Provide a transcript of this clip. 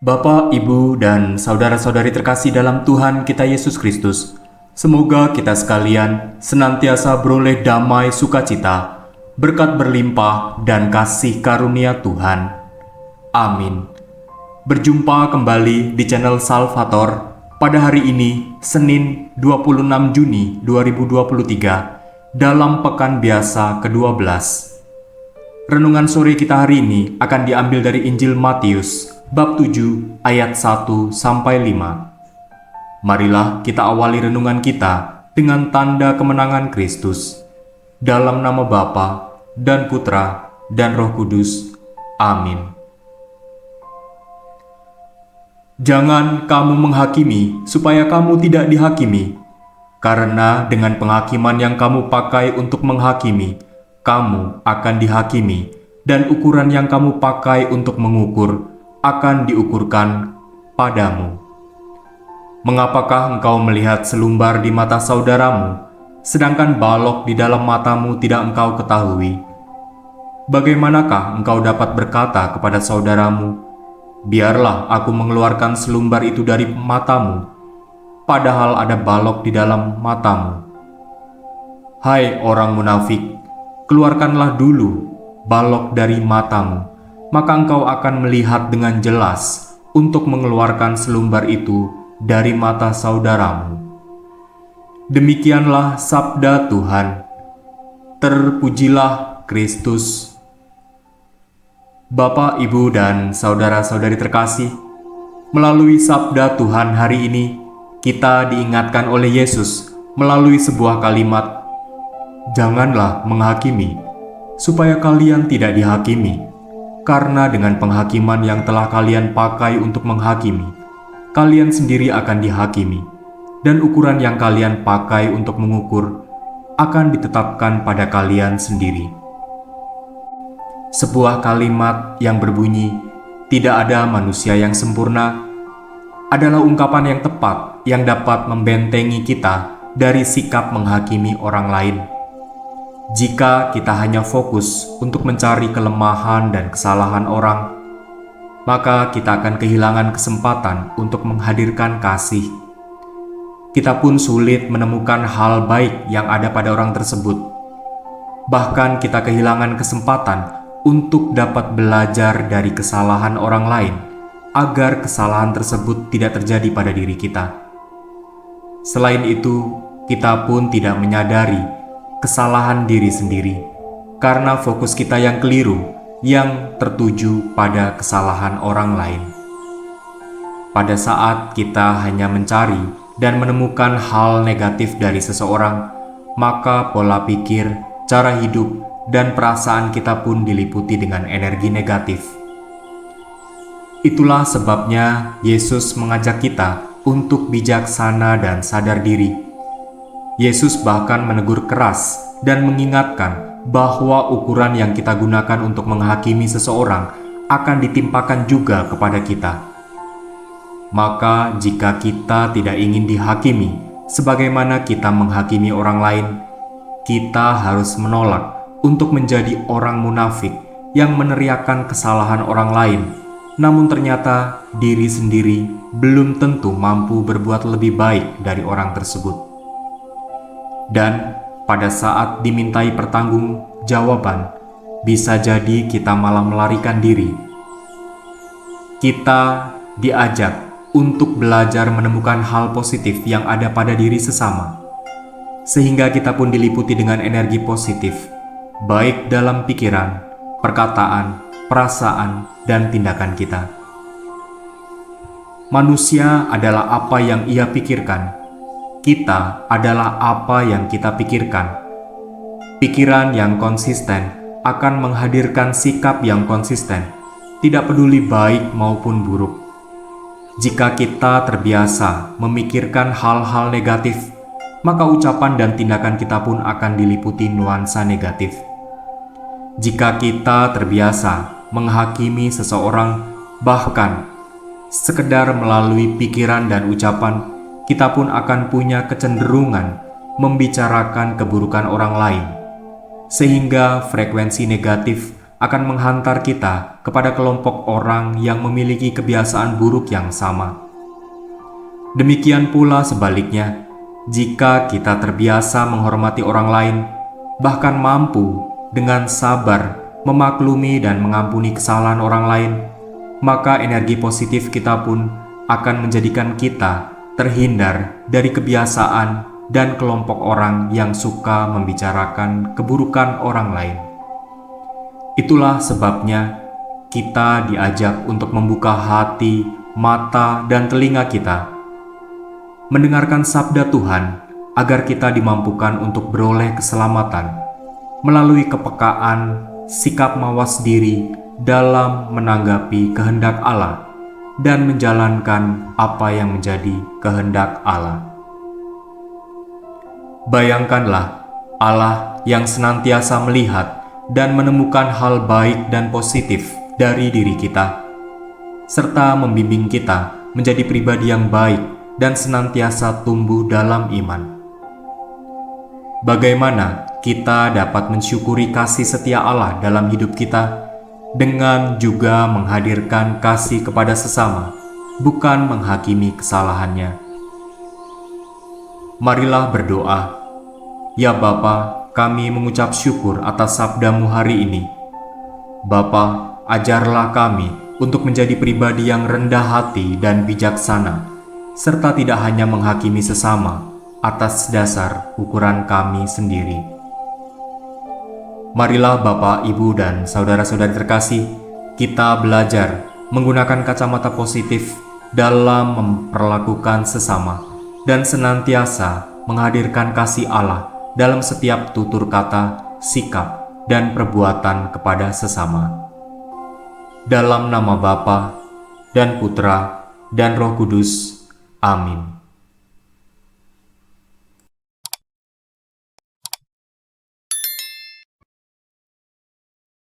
Bapak, Ibu, dan saudara-saudari terkasih dalam Tuhan kita Yesus Kristus, semoga kita sekalian senantiasa beroleh damai sukacita, berkat berlimpah, dan kasih karunia Tuhan. Amin. Berjumpa kembali di channel Salvator pada hari ini, Senin 26 Juni 2023, dalam Pekan Biasa ke-12. Renungan sore kita hari ini akan diambil dari Injil Matius, bab 7 ayat 1-5. Marilah kita awali renungan kita dengan tanda kemenangan Kristus. Dalam nama Bapa dan Putra dan Roh Kudus. Amin. Jangan kamu menghakimi supaya kamu tidak dihakimi, karena dengan penghakiman yang kamu pakai untuk menghakimi, kamu akan dihakimi, dan ukuran yang kamu pakai untuk mengukur akan diukurkan padamu. Mengapakah engkau melihat selumbar di mata saudaramu, sedangkan balok di dalam matamu tidak engkau ketahui? Bagaimanakah engkau dapat berkata kepada saudaramu, "Biarlah aku mengeluarkan selumbar itu dari matamu," padahal ada balok di dalam matamu? Hai orang munafik, keluarkanlah dulu balok dari matamu, maka engkau akan melihat dengan jelas untuk mengeluarkan selumbar itu dari mata saudaramu. Demikianlah sabda Tuhan. Terpujilah Kristus. Bapak, Ibu, dan saudara-saudari terkasih, melalui sabda Tuhan hari ini, kita diingatkan oleh Yesus melalui sebuah kalimat, "Janganlah menghakimi, supaya kalian tidak dihakimi. Karena dengan penghakiman yang telah kalian pakai untuk menghakimi, kalian sendiri akan dihakimi, dan ukuran yang kalian pakai untuk mengukur akan ditetapkan pada kalian sendiri." Sebuah kalimat yang berbunyi, "Tidak ada manusia yang sempurna," adalah ungkapan yang tepat yang dapat membentengi kita dari sikap menghakimi orang lain. Jika kita hanya fokus untuk mencari kelemahan dan kesalahan orang, maka kita akan kehilangan kesempatan untuk menghadirkan kasih. Kita pun sulit menemukan hal baik yang ada pada orang tersebut. Bahkan kita kehilangan kesempatan untuk dapat belajar dari kesalahan orang lain, agar kesalahan tersebut tidak terjadi pada diri kita. Selain itu, kita pun tidak menyadari kesalahan diri sendiri, karena fokus kita yang keliru, yang tertuju pada kesalahan orang lain. Pada saat kita hanya mencari dan menemukan hal negatif dari seseorang, maka pola pikir, cara hidup, dan perasaan kita pun diliputi dengan energi negatif. Itulah sebabnya Yesus mengajak kita untuk bijaksana dan sadar diri. Yesus bahkan menegur keras dan mengingatkan bahwa ukuran yang kita gunakan untuk menghakimi seseorang akan ditimpakan juga kepada kita. Maka jika kita tidak ingin dihakimi sebagaimana kita menghakimi orang lain, kita harus menolak untuk menjadi orang munafik yang meneriakkan kesalahan orang lain, namun ternyata diri sendiri belum tentu mampu berbuat lebih baik dari orang tersebut. Dan pada saat dimintai pertanggungjawaban, bisa jadi kita malah melarikan diri. Kita diajak untuk belajar menemukan hal positif yang ada pada diri sesama, sehingga kita pun diliputi dengan energi positif, baik dalam pikiran, perkataan, perasaan, dan tindakan kita. Manusia adalah apa yang ia pikirkan. Kita adalah apa yang kita pikirkan. Pikiran yang konsisten akan menghadirkan sikap yang konsisten, tidak peduli baik maupun buruk. Jika kita terbiasa memikirkan hal-hal negatif, maka ucapan dan tindakan kita pun akan diliputi nuansa negatif. Jika kita terbiasa menghakimi seseorang, bahkan sekedar melalui pikiran dan ucapan, kita pun akan punya kecenderungan membicarakan keburukan orang lain, sehingga frekuensi negatif akan menghantar kita kepada kelompok orang yang memiliki kebiasaan buruk yang sama. Demikian pula sebaliknya, jika kita terbiasa menghormati orang lain, bahkan mampu dengan sabar memaklumi dan mengampuni kesalahan orang lain, maka energi positif kita pun akan menjadikan kita terhindar dari kebiasaan dan kelompok orang yang suka membicarakan keburukan orang lain. Itulah sebabnya kita diajak untuk membuka hati, mata, dan telinga kita, mendengarkan sabda Tuhan agar kita dimampukan untuk beroleh keselamatan melalui kepekaan, sikap mawas diri dalam menanggapi kehendak Allah dan menjalankan apa yang menjadi kehendak Allah. Bayangkanlah Allah yang senantiasa melihat dan menemukan hal baik dan positif dari diri kita, serta membimbing kita menjadi pribadi yang baik dan senantiasa tumbuh dalam iman. Bagaimana kita dapat mensyukuri kasih setia Allah dalam hidup kita dengan juga menghadirkan kasih kepada sesama, bukan menghakimi kesalahannya. Marilah berdoa. Ya Bapa, kami mengucap syukur atas sabda-Mu hari ini. Bapa, ajarlah kami untuk menjadi pribadi yang rendah hati dan bijaksana, serta tidak hanya menghakimi sesama atas dasar ukuran kami sendiri. Marilah Bapak, Ibu, dan saudara-saudari terkasih, kita belajar menggunakan kacamata positif dalam memperlakukan sesama dan senantiasa menghadirkan kasih Allah dalam setiap tutur kata, sikap, dan perbuatan kepada sesama. Dalam nama Bapa dan Putra dan Roh Kudus. Amin.